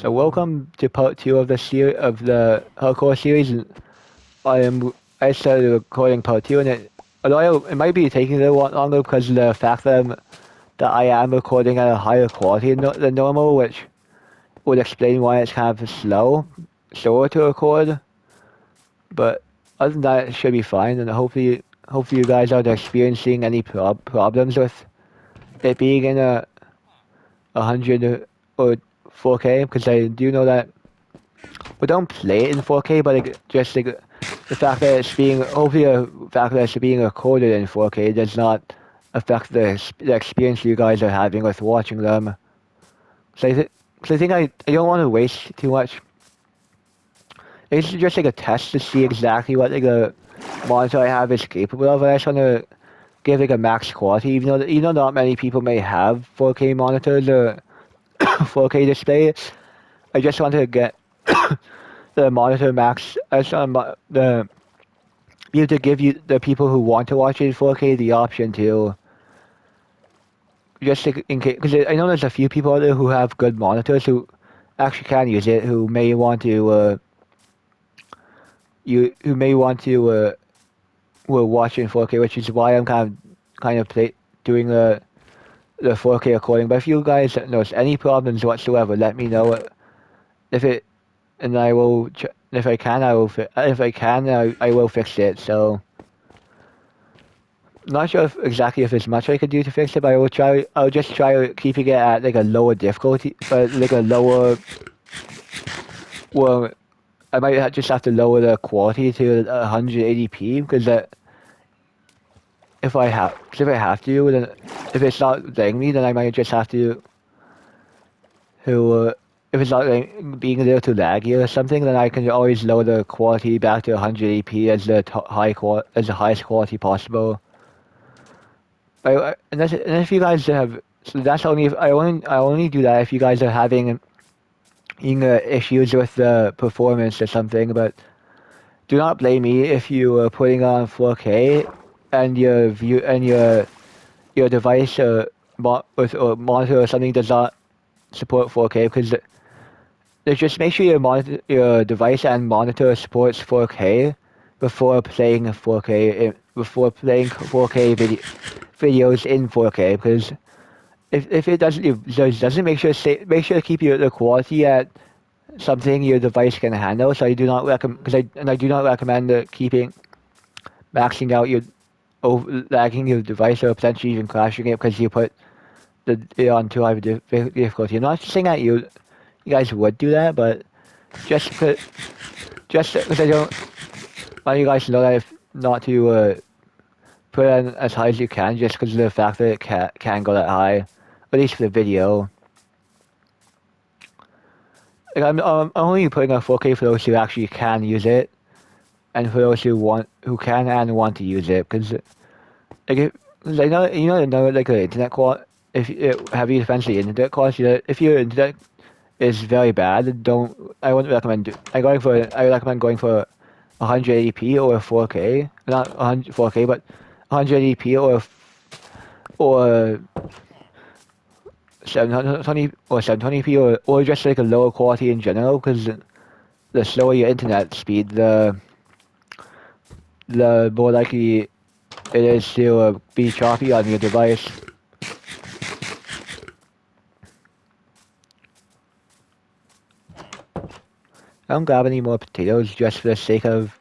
So welcome to part two of the hardcore series. I started recording part two, and it might be taking a little longer because of the fact that I am recording at a higher quality than normal, which would explain why it's kind of slower to record. But other than that, it should be fine, and hopefully you guys aren't experiencing any problems with it being in a hundred or 4K, because I do know that we don't play it in 4K, but just like the fact that hopefully the fact that it's being recorded in 4K does not affect the experience you guys are having with watching them. So I think I don't want to waste too much. It's just like a test to see exactly what like the monitor I have is capable of. I just want to give like a max quality, even though not many people may have 4K monitors or 4K display. I just want to get the monitor max as the be able to give you the people who want to watch it in 4K the option to just like in case, because I know there's a few people out there who have good monitors who actually can use it, who may want to who may want to will watch it in 4K, which is why I'm doing the 4K recording. But if you guys notice any problems whatsoever, let me know if it, and I will. If I can, I will fix it. So. Not sure exactly if there's much I could do to fix it, but I'll just try keeping it at like a lower difficulty, like a lower. Well, I might just have to lower the quality to 180p because if I have to, then if it's not letting me, then I might just have to if it's not like, being a little too laggy or something, then I can always lower the quality back to 180p as as the highest quality possible. And if you guys have, so that's only if I only do that if you guys are having issues with the performance or something. But do not blame me if you are putting on 4K and your device or monitor or something does not support 4K, because just make sure your device and monitor supports 4K before playing 4K videos in 4K, because if it doesn't make sure to keep the quality at something your device can handle. So I do not recommend I do not recommend keeping maxing out lagging your device or potentially even crashing it because you put it on too high of difficulty. I'm not saying that you guys would do that, but just because I don't want you guys to know that if not to put it on as high as you can, just because of the fact that it can go that high, at least for the video. Like I'm only putting on 4K for those who actually can use it, and for those who can and want to use it, because I know like the internet quality. If it, have you defense the internet quality, if your internet is very bad, I wouldn't recommend. I recommend going for 180p or 4K, not 100 4K, but 180p or 720 or 720p or just like a lower quality in general, because the slower your internet speed, the more likely it is to be choppy on your device. I don't grab any more potatoes just for the sake of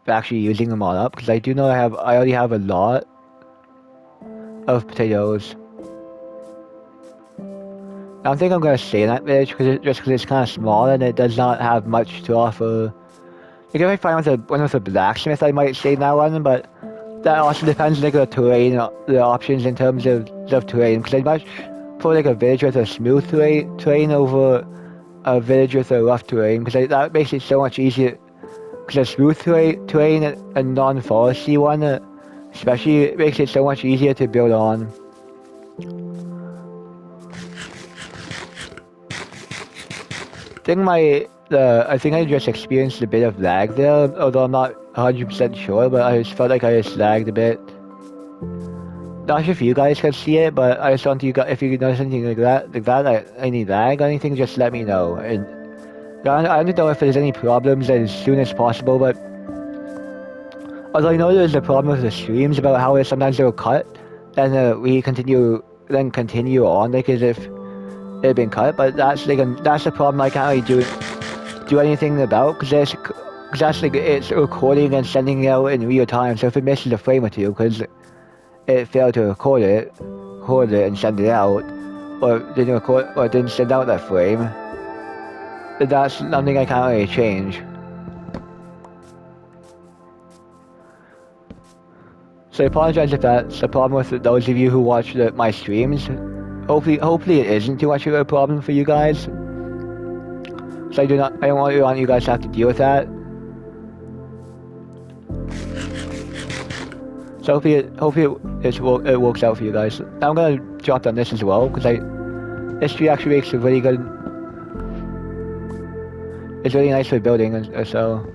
actually using them all up, because I do know I already have a lot of potatoes. I don't think I'm gonna stay in that village just because it's kind of small and it does not have much to offer. Like if I find one with a blacksmith, I might stay in that one, but that also depends on like the terrain, the options in terms of terrain. Because I'd much prefer like a village with a smooth terrain over a village with a rough terrain, because that makes it so much easier. Because a smooth terrain and non-foresty one, especially, makes it so much easier to build on. I think I just experienced a bit of lag there, although I'm not 100% sure, but I just felt like I just lagged a bit. not sure if you guys can see it, but I just want you guys, if you notice anything like any lag or anything, just let me know. And I don't know if there's any problems as soon as possible, but although I know there's a problem with the streams about how sometimes they'll cut, and we continue on like as if they've been cut, but that's that's the problem I can't really do anything about, because that's like it's recording and sending it out in real time. So if it misses a frame or two because it failed to record it and send it out, or didn't send out that frame, that's something I can't really change. So I apologize if that's a problem with those of you who watch my streams. Hopefully it isn't too much of a problem for you guys. So I don't want you guys to have to deal with that. So hopefully it works out for you guys. Now I'm gonna drop down this as well, because this tree actually makes a really good. It's really nice for building and so.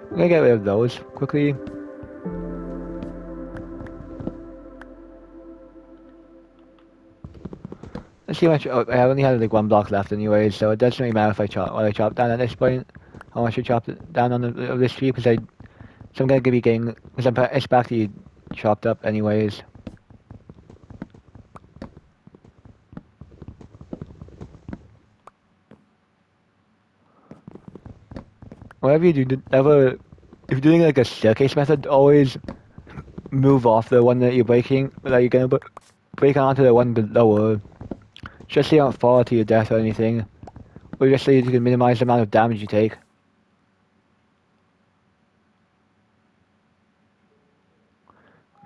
I'm gonna get rid of those quickly. Let's see how much. Oh, I only had like 1 block left anyway, so it doesn't really matter if I chop down at this point. How much I chop down on this tree, so I'm gonna be getting, because it's back to chopped up anyways. Whatever you do, if you're doing like a staircase method, always move off the one that you're breaking, that you're gonna break onto the one below, just so you don't fall to your death or anything, or just so you can minimize the amount of damage you take.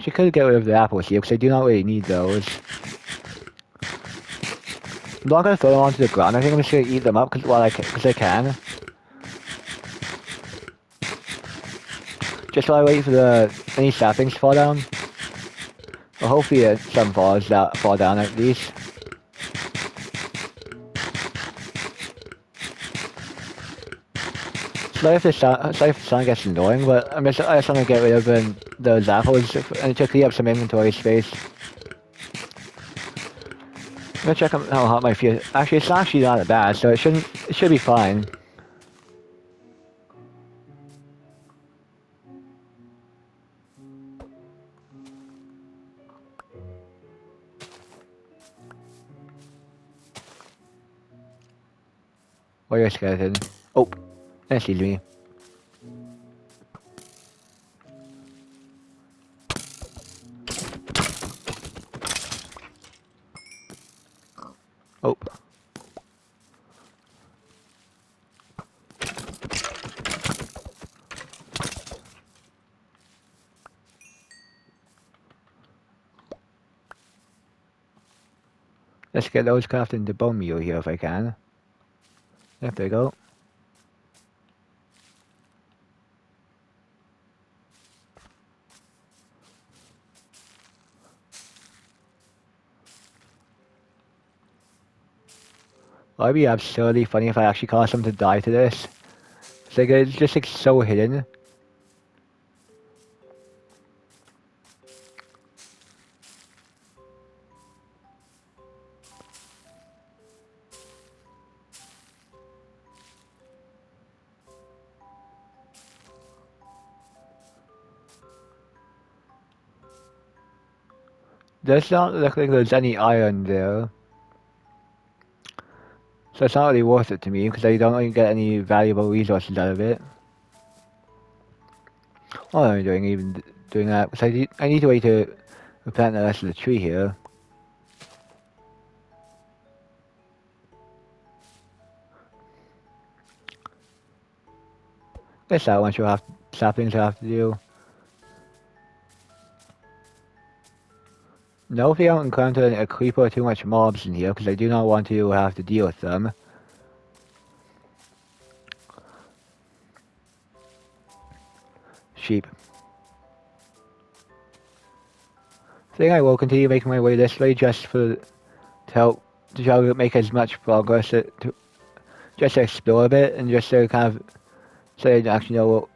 She could get rid of the apples here, because I do not really need those. I'm not gonna throw them onto the ground. I think I'm just gonna eat them up because I can. Just while I wait for any saplings to fall down. Well, hopefully some fall down at least. Sorry if the sound gets annoying, but I just want to get rid of those apples and to clear up some inventory space. I'm gonna check how hot my feet. Actually, it's actually not that bad, so it should be fine. Warrior skeleton. Oh, excuse me. Oh. Let's get those crafted into bone meal here if I can. There we go. Well, it'd be absurdly funny if I actually caused them to die to this. It's just like so hidden. Does not look like there's any iron there. So it's not really worth it to me because I don't really get any valuable resources out of it. What am I doing that? Because I need to wait to replant the rest of the tree here. Guess that one saplings will have to do. No, if you don't encounter a creeper or too much mobs in here, because I do not want to have to deal with them. cheap. I think I will continue making my way this way just to help to try to make as much progress just to explore a bit and just to kind of so I actually know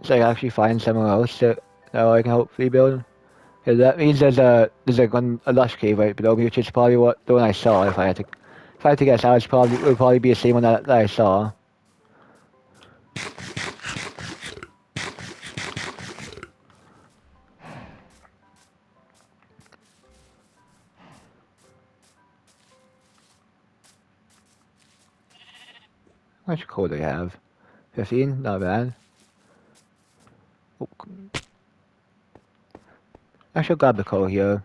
so I actually find somewhere else that I can hopefully build. Because that means there's a lush cave right below me, which is probably what the one I saw. If I had to guess, it would probably be the same one that I saw. How much coal do I have? 15, not bad. Oh. I should grab the coal here.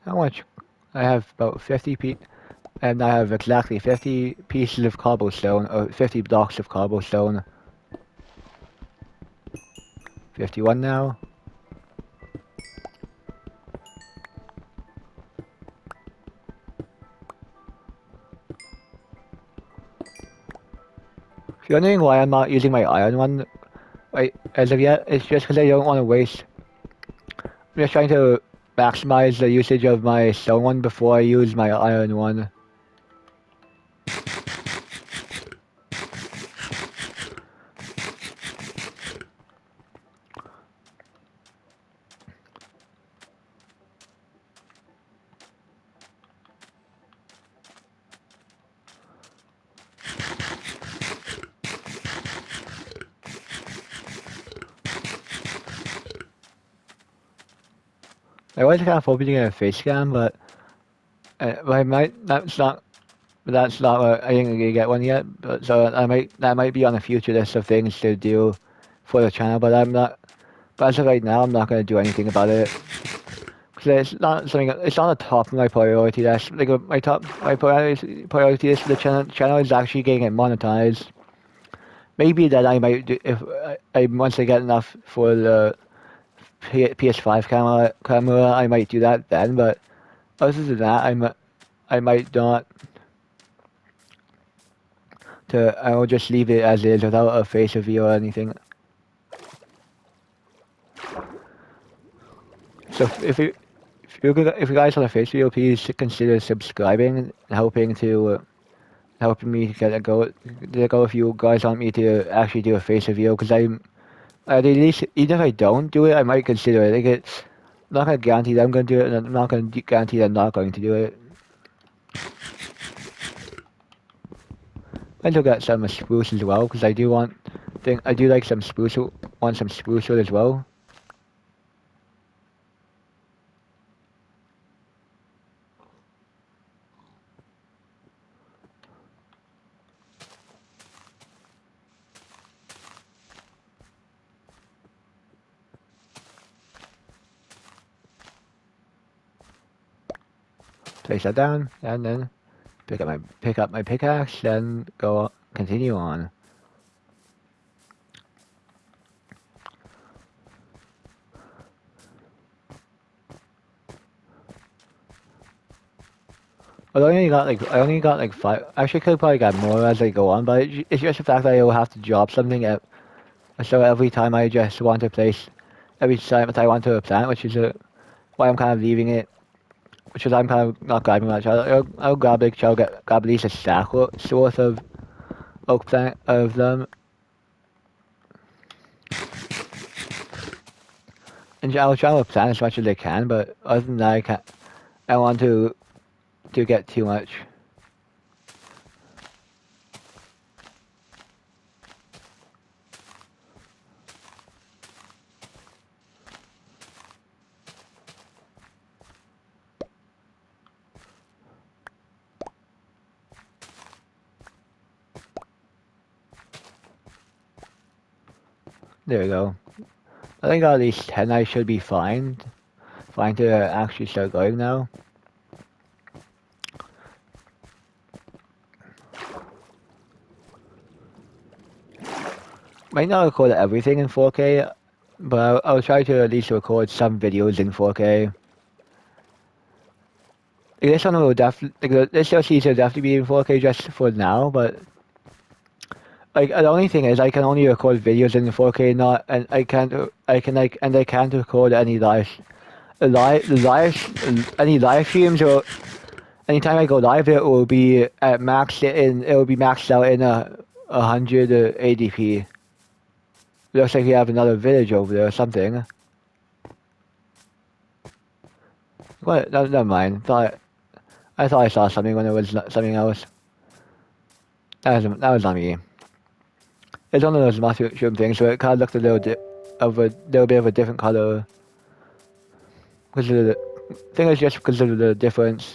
How much? I have about 50 and I have exactly 50 pieces of cobblestone, or 50 blocks of cobblestone. 51 now. If you're wondering why I'm not using my iron one right as of yet, it's just because I don't want to waste. I'm just trying to maximize the usage of my stone one before I use my iron one. I was kind of hoping to get a face cam, but I might. That's not. That's not. I didn't really get one yet. But so that might be on a future list of things to do for the channel. But I'm not. But as of right now, I'm not going to do anything about it. Cause it's not something. It's on the top of my priority list. Like my priority list for the channel is actually getting it monetized. Maybe that I might do if I once I get enough for the PS5 camera, I might do that then. But other than that, I might not. I will just leave it as is without a face reveal or anything. So if you guys want a face reveal, please consider subscribing and helping me to get a go. If you guys want me to actually do a face reveal, because at least even if I don't do it, I might consider it. Like I'm not gonna guarantee that I'm gonna do it, and I'm not gonna guarantee that I'm not going to do it. I look at some spruce as well because I do like some spruce. Want some spruce wood as well. Place that down and then pick up my pickaxe, then continue on. Well, I only got like 5. Actually, I could probably get more as I go on, but it's just the fact that I will have to drop something so every time I just want to place, every time that I want to plant, which is why I'm kind of leaving it, which is I'm kind of not grabbing much. I'll grab grab at least a stack worth of oak plant of them, and I'll try to plant as much as I can. But other than that, I can't. I want to get too much. There we go. I think at least 10 I should be fine. Fine to actually start going now. Might not record everything in 4K, but I'll try to at least record some videos in 4K. This one will definitely, like, this series will definitely be in 4K just for now, but like the only thing is I can only record videos in 4K, not, and I can't, I can't record any any live streams, or anytime I go live, it will be it will be maxed out in a 180p. Looks like you have another village over there or something. What? No, never mind. I thought I saw something when it was something else. That was not me. It's one of those mushroom things where it kind of looked a little bit of a different color. Because of the thing is just because of the difference.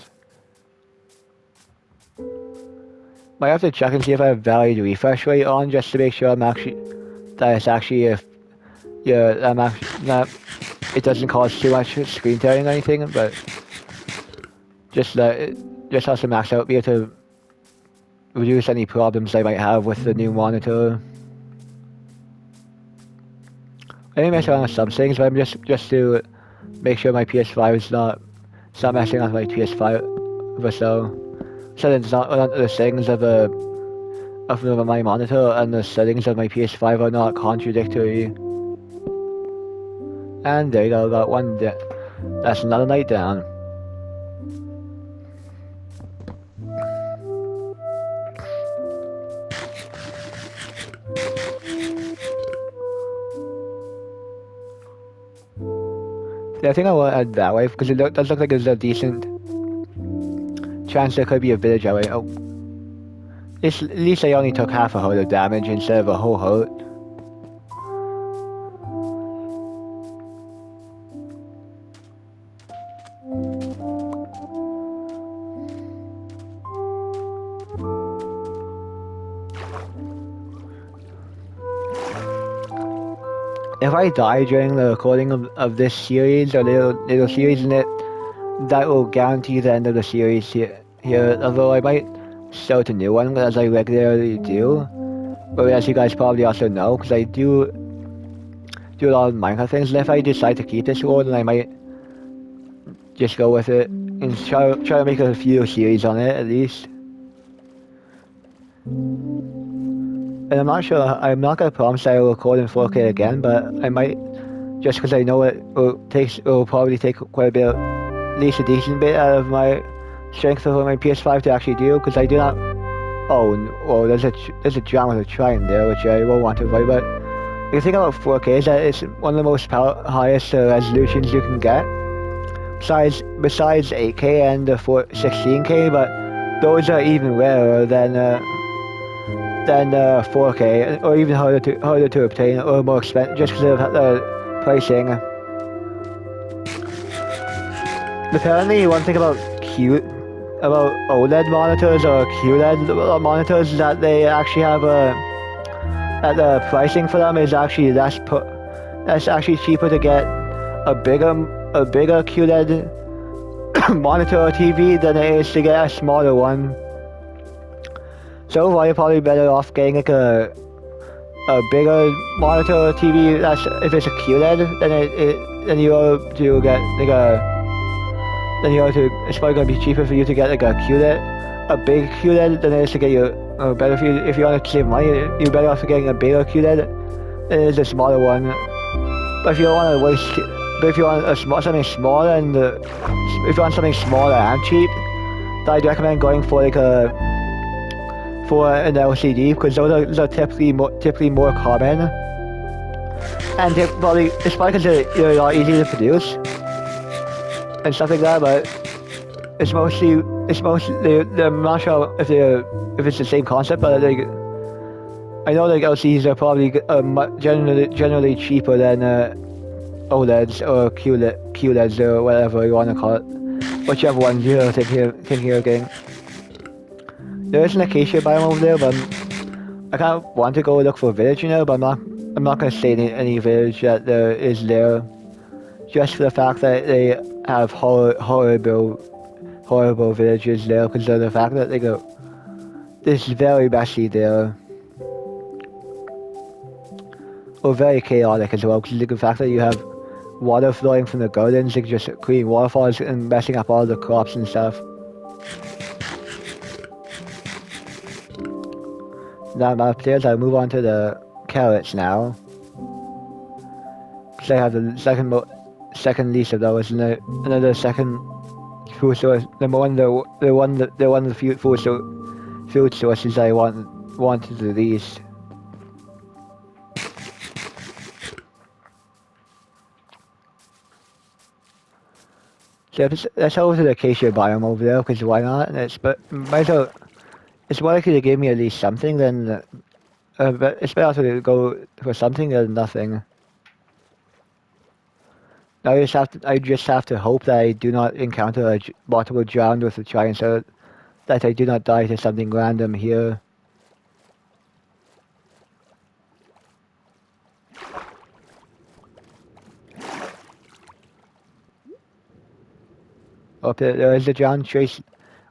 Might have to check and see if I have valid refresh rate on, just to make sure that it's actually that it doesn't cause too much screen tearing or anything, but just has to max out, be able to reduce any problems I might have with the new monitor. I may mess around with some things, but I'm just to make sure my PS5 is not messing with my PS5 or so. So it's not the settings of my monitor and the settings of my PS5 are not contradictory. And there you go, got one. That's another night down. Yeah, I think I will head that way because it does look like there's a decent chance there could be a village that way. Oh, at least I only took half a heart of damage instead of a whole heart. If I die during the recording of this series or little series in it, that will guarantee the end of the series here. Although I might start a new one as I regularly do. But as you guys probably also know, because I do a lot of Minecraft things, and if I decide to keep this one, then I might just go with it and try to make a few series on it at least. And I'm not sure, I'm not gonna promise I will record in 4K again, but I might, just because I know it will probably take quite a bit, at least a decent bit out of my strength for my PS5 to actually do, because I do not. Oh, there's a giant with a trident there, which I won't want to avoid. But the thing about 4K is that it's one of the most highest resolutions you can get, besides 8K and 16K, but those are even rarer than 4K, or even harder to obtain, or more expensive, just because of the pricing. Apparently, one thing about OLED monitors or QLED monitors is that they actually have that the pricing for them is actually that's actually cheaper to get a bigger QLED monitor or TV than it is to get a smaller one. So you're probably better off getting like a bigger monitor or TV. That's if it's a QLED, then you are to get like it's probably gonna be cheaper for you to get like a QLED, a big QLED, than it is to get better for you if you want to save money. You're better off getting a bigger QLED than it is a smaller one. But if you don't want to waste, if you want something smaller if you want something smaller and cheap, then I'd recommend going for like for an LCD, because those are typically more common, and it's probably because they're a lot easier to produce and stuff like that. But it's mostly I'm not sure if it's the same concept, but like I know like LCDs are probably generally cheaper than OLEDs or QLEDs or whatever you want to call it, whichever ones you're thinking of getting. There is an acacia biome over there, but I kind of want to go look for a village, but I'm not gonna stay in any village that there is there, just for the fact that they have horrible villages there, because of the fact that this is very messy there, or very chaotic as well, because of the fact that you have water flowing from the gardens, like just creating waterfalls and messing up all the crops and stuff. Not amount of players. I'll move on to the carrots now. Because I have the second least of those, and another second food source. The one of the few food sources I wanted the least. So let's head over to the acacia biome over there, because why not? And might as well. It's more likely to give me at least something than. But it's better to go for something than nothing. Now I just have to hope that I do not encounter a multiple drowned with a giant, so that I do not die to something random here. Oh, there is a giant chase,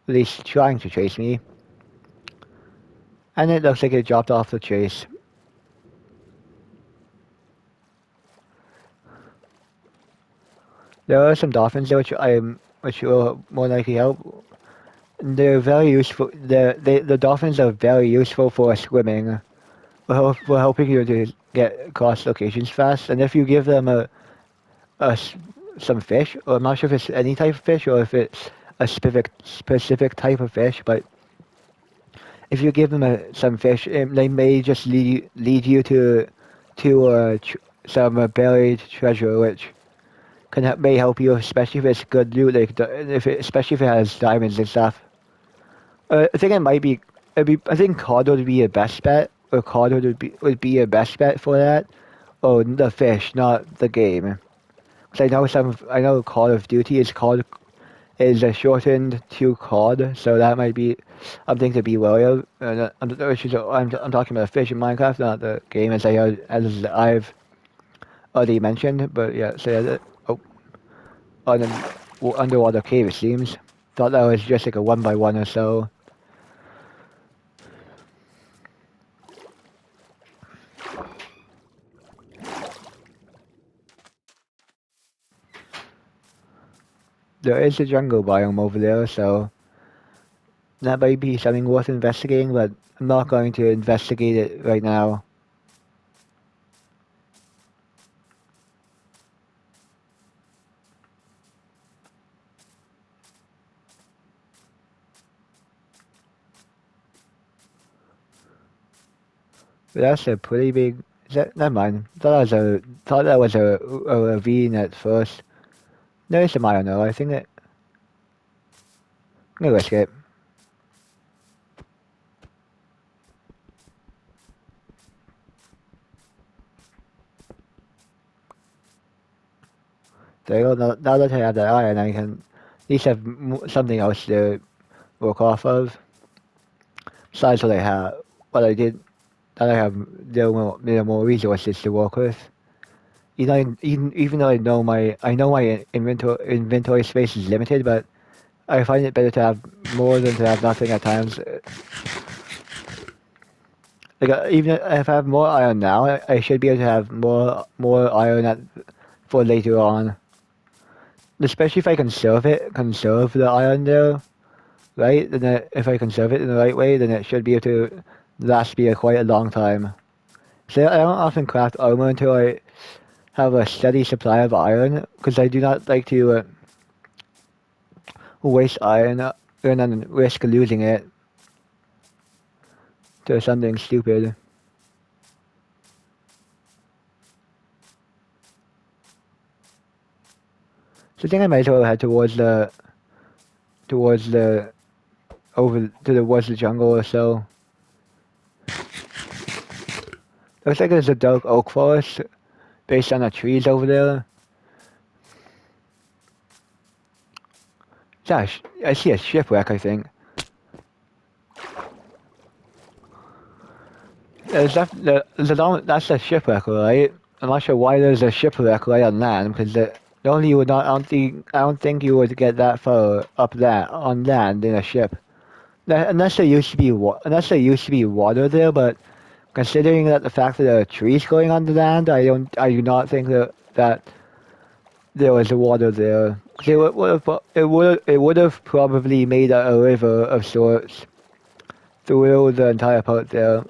at least trying to chase me. And it looks like it dropped off the chase. There are some dolphins there which will more likely help. They're very useful. The dolphins are very useful for swimming. We're helping you to get across locations fast. And if you give them some fish, or I'm not sure if it's any type of fish or if it's a specific type of fish, but if you give them some fish, they may just lead you to some buried treasure, which may help you, especially if it's good loot, like especially if it has diamonds and stuff. I think I think cod would be your best bet, or cod would be your best bet for that. Oh, the fish, not the game. Because I know Call of Duty is shortened to COD, so that might be something to be wary of. I'm talking about fish in Minecraft, not the game as I've already mentioned. But yeah, so oh, on an underwater cave it seems. Thought that was just like a 1x1 or so. There is a jungle biome over there, so that might be something worth investigating, but I'm not going to investigate it right now. But that's a pretty big. Never mind. Thought that was a ravine at first. No, it's a mile now. I think it. I'm gonna risk it. There you go. Now that I have that iron, I can at least have something else to work off of. Besides what I did, that I have there are more resources to work with. Even though I know my inventory space is limited, but I find it better to have more than to have nothing at times. Like even if I have more iron now, I should be able to have more iron for later on. Especially if I conserve the iron there, right? If I conserve it in the right way, then it should be able to last me quite a long time. So I don't often craft armor until I have a steady supply of iron, because I do not like to waste iron and then risk losing it to something stupid. So I think I might as well head towards the towards the jungle or so. Looks like there's a dark oak forest based on the trees over there. Gosh, I see a shipwreck, I think. That's a shipwreck, right? I'm not sure why there's a shipwreck right on land, because normally you would not. I don't think you would get that far up that on land in a ship, unless unless there used to be water there. But considering that the fact that there are trees going on the land, I do not think that there was water there. It would have probably made a river of sorts through the entire part there.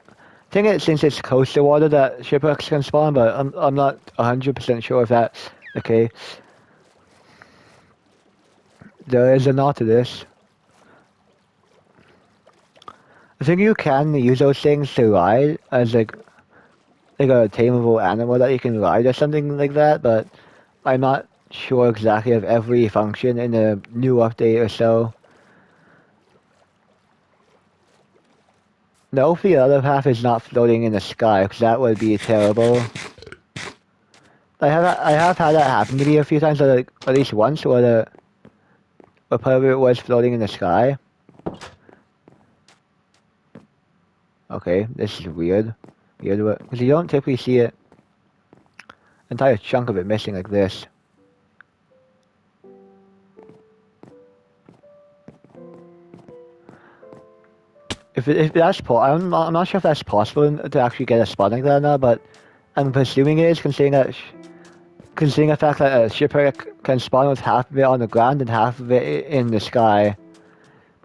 think it since it's coastal water that shipwrecks can spawn, but I'm not 100% sure if that's the case. There is a knot to this. I think you can use those things to ride as like a tameable animal that you can ride or something like that, but I'm not sure exactly of every function in the new update or so. No, hopefully the other half is not floating in the sky, because that would be terrible. I have had that happen to me a few times, or like, at least once, where part of it was floating in the sky. Okay, this is weird. Weird, because you don't typically see it. Entire chunk of it missing like this. If that's I'm not sure if that's possible to actually get a spot like that now, but I'm presuming it is, considering the fact that a shipwreck can spawn with half of it on the ground and half of it in the sky.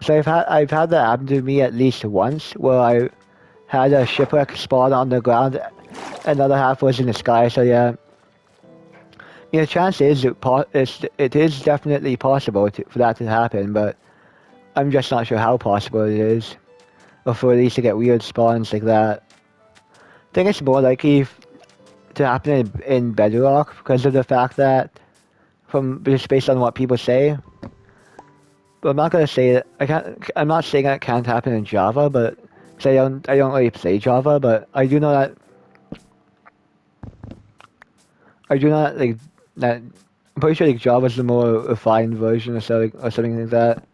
So I've had that happen to me at least once, where I had a shipwreck spawn on the ground, and the other half was in the sky. So yeah, the chance is it is definitely possible for that to happen, but I'm just not sure how possible it is, or for these to get weird spawns like that. I think it's more likely to happen in Bedrock because of the fact that, from just based on what people say. But I'm not gonna say it. I'm not saying that it can't happen in Java, but cause I don't really play Java, but I do know that. I do know that, like that. I'm pretty sure like Java's the more refined version or something like that.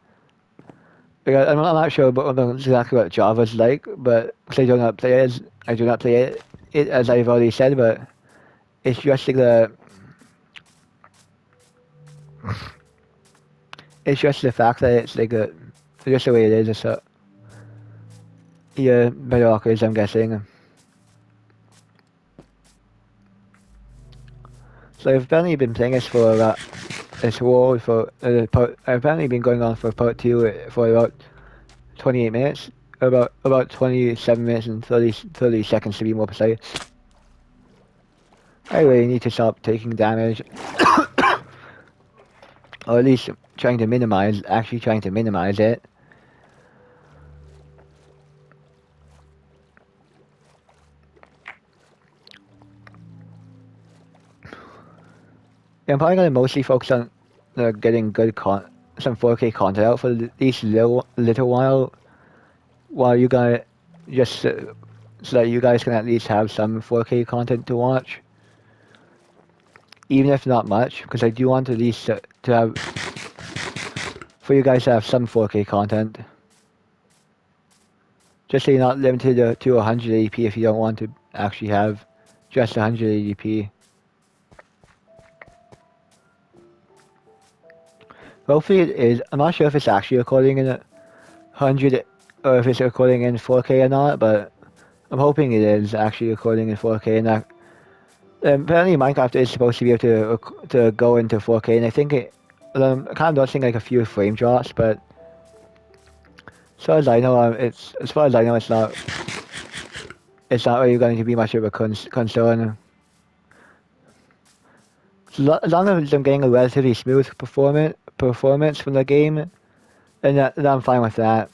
Like, I'm not sure about exactly what Java's like, but cause I do not play it as I've already said, but it's just like it's just the fact that it's like just the way it is. So yeah, Bedrock is, I'm guessing. So I've apparently been playing this for this world for I've apparently been going on for part 2 for about 28 minutes, about 27 minutes and 30 seconds to be more precise. I really need to stop taking damage, or at least actually trying to minimize it. Yeah, I'm probably gonna mostly focus on getting some 4K content out for at least little while you guys just so that you guys can at least have some 4K content to watch, even if not much, because I do want at least to have for you guys to have some 4K content. Just so you're not limited to 180p if you don't want to actually have just 180p. Hopefully it is. I'm not sure if it's actually recording in 100 or if it's recording in 4K or not, but I'm hoping it is actually recording in 4K. And that apparently Minecraft is supposed to be able to go into 4K, and I think I kind of noticing like a few frame drops, but as far as I know, it's not really going to be much of a concern. As long as I'm getting a relatively smooth performance from the game, then I'm fine with that.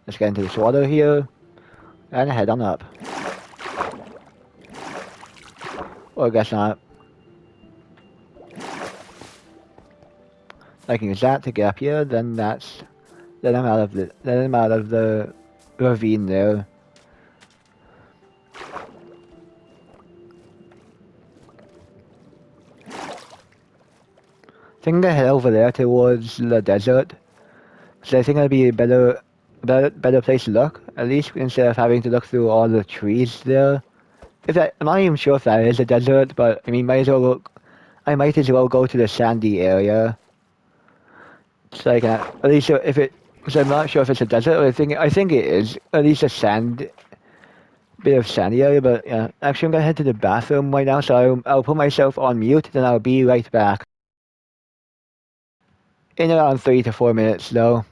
Let's get into this water here, and head on up. Or I guess not. I can use that to get up here, then I'm out of the ravine there. I think I'm gonna head over there towards the desert, so I think it'll be a better place to look, at least instead of having to look through all the trees there. I'm not even sure if that is a desert, but I mean, I might as well go to the sandy area. So I can at least if it. Because I'm not sure if it's a desert. Or I think it is at least a sand bit of sandy area, but yeah. Actually, I'm gonna head to the bathroom right now, so I'll put myself on mute, then I'll be right back. In around 3 to 4 minutes, though.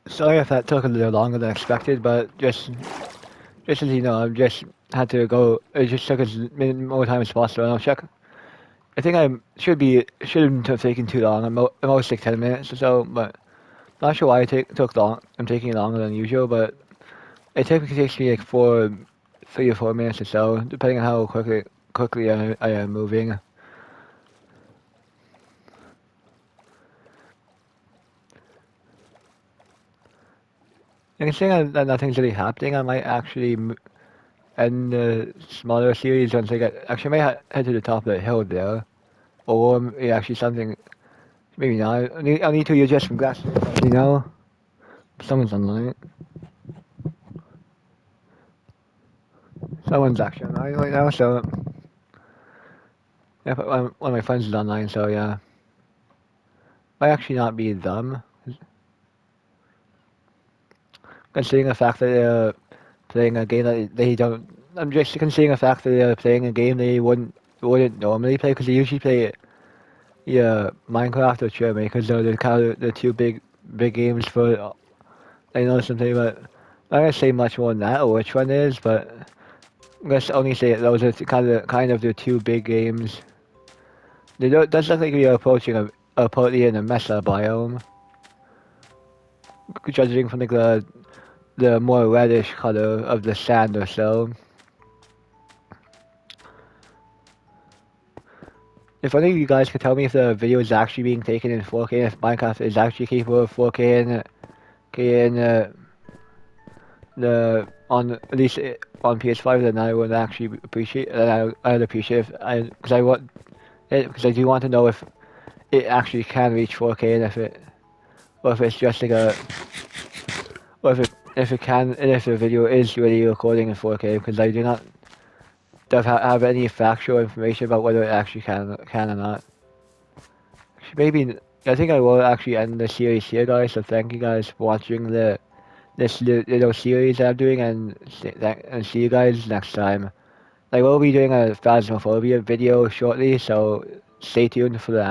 Sorry if that took a little longer than expected, but just as you know, I just had to go. It just took as many more time as possible. And I'll check. I think I shouldn't have taken too long. I'm always like 10 minutes or so, but not sure why took long. I'm taking longer than usual, but it typically takes me like 3 or 4 minutes or so, depending on how quickly I am moving. And considering that nothing's really happening, I might actually end the smaller series once I get. Actually, I might head to the top of the hill there, or actually something. Maybe not. I need to adjust some glasses. You know, someone's online. Someone's actually online right now, so yeah, one of my friends is online, so yeah. Might actually not be them, considering the fact that they're playing a game that they don't. I'm just considering the fact that they're playing a game they wouldn't normally play because they usually play yeah Minecraft or Trailmaker because they're the kind of the two big games for I know something, but I'm not gonna say much more than that or which one is, but I'm gonna only say those are kind of the two big games. It does look like we are approaching a party in a Mesa biome, judging from like the more reddish color of the sand or so. If only you guys could tell me if the video is actually being taken in 4K, if Minecraft is actually capable of 4K in the on at least on PS5, then I would actually appreciate. I'd appreciate if because I want it because I do want to know if it actually can reach 4K and or if it's just like or if it can and if the video is really recording in 4K because I do not have any factual information about whether it actually can or not. Maybe I think I will actually end the series here, guys. So thank you guys for watching this little series that I'm doing, and see you guys next time. I will be doing a Phasmophobia video shortly, so stay tuned for that.